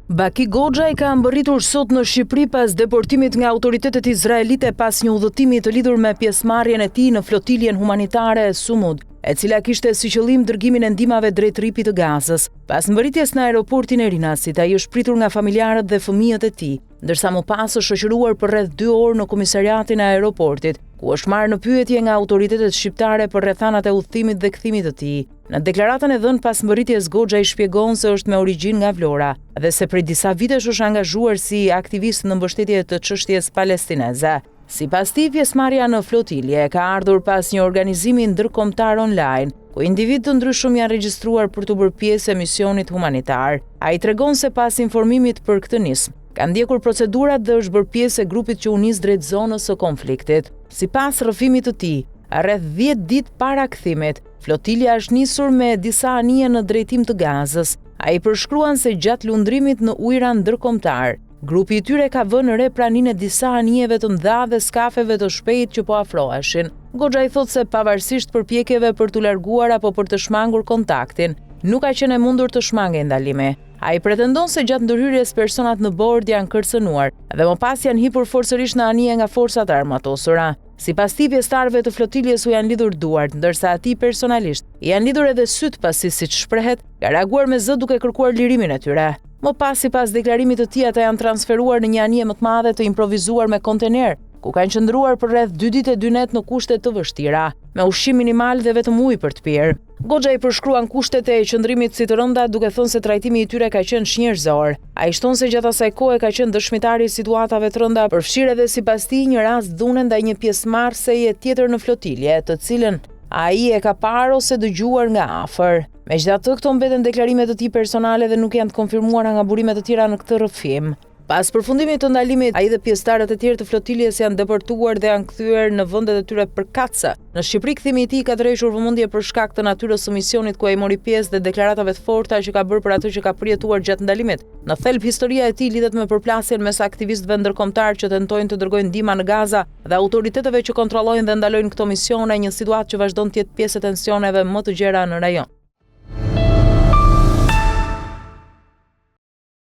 Baki Goxha ka mbërritur sot në Shqipëri pas deportimit nga autoritetet izraelite pas një udhëtimi të lidhur me pjesëmarrjen e tij në flotiljen humanitare Sumud, e cila kishte si qëllim dërgimin e ndihmave drejt rripit të Gazës. Pas mbërritjes në aeroportin e Rinasit, ai është pritur nga familjarët dhe fëmijët e tij, ndërsa më pas është shoqëruar për rreth 2 orë në komisariatin e aeroportit, ku është marrë në pyetje nga autoritetet shqiptare për rrethanat e udhëtimit dhe kthimit të tij. Në deklaratën e dhënë pas mbërritjes, Goxha i shpjegon se është me origjinë nga Vlora dhe se prej disa vitesh është angazhuar si aktivist në mbështetje të çështjes palestineze. Sipas tij, pjesëmarrja në flotilje ka ardhur pas një organizimi ndërkombëtar online, ku individ të ndryshëm janë regjistruar për të bërë pjesë e misionit humanitar. Ai tregon se pas informimit për këtë nismë, ka ndjekur procedurat dhe është bërë pjesë e grupit që u nis drejt zonës së konfliktit. Sipas rrëfimit të tij, rreth 10 ditë para kthimit, flotilja është nisur me disa anije në drejtim të Gazës. Ai përshkruan se gjatë lundrimit në ujëra ndërkombëtar, grupi i tyre ka vënë re praninë e disa anijeve të mëdha dhe skafeve të shpejtë që po afroheshin. Goxha i thotë se pavarësisht përpjekjeve për t'u larguar apo për të shmangur kontaktin, nuk ka qenë e mundur të shmangë ndalimi. Ai pretendon se gjatë ndërhyrjes personat në bord janë kërcënuar dhe më pas janë hipur forcërisht në anije nga forcat armatosura. Sipas tij, pjesëtarëve të flotiljes u janë lidhur duart, ndërsa atij personalisht janë lidhur edhe syt, pasi siç shprehet, ka reaguar me zë duke kërkuar lirimin e tyre. Më pas, sipas deklarimit të tij, ata janë transferuar në një anije më të madhe të improvisuar me kontener, ku kanë qëndruar për rreth 2 ditë e 2 netë në kushte të vështira, me ushqim minimal dhe vetëm ujë për të pirë. Goxha i përshkruan kushtet e qëndrimit si të rënda, duke thënë se trajtimi i tyre ka qenë shnjërzor. Ai shton se gjatë asaj kohe ka qenë dëshmitari i situatave të rënda, përfshirë edhe sipas tij një rast dhune ndaj një pjesëmarrëseje tjetër në flotilje, të cilën ai e ka parë ose dëgjuar nga afër. Megjithatë, këto mbeten deklarime të tij personale dhe nuk janë të konfirmuara nga burime të tjera në këtë rrëfim. Pas përfundimit të ndalimit, ai dhe pjesëtarët e tjerë të flotiljes janë deportuar dhe janë kthyer në vendet e tyre përkatëse. Në Shqipëri, kthimi i tij ka tërhequr vëmendje për shkak të natyrës së misionit ku ai mori pjesë dhe deklaratave të forta që ka bërë për atë që ka përjetuar gjatë ndalimit. Në thelb, historia e tij lidhet me përplasjen mes aktivistëve ndërkombëtar që tentojnë të dërgojnë ndihmë në Gaza dhe autoriteteve që kontrollojnë dhe ndalojnë këto misione, një situatë që vazhdon të jetë pjesë e tensioneve më të gjera në rajon.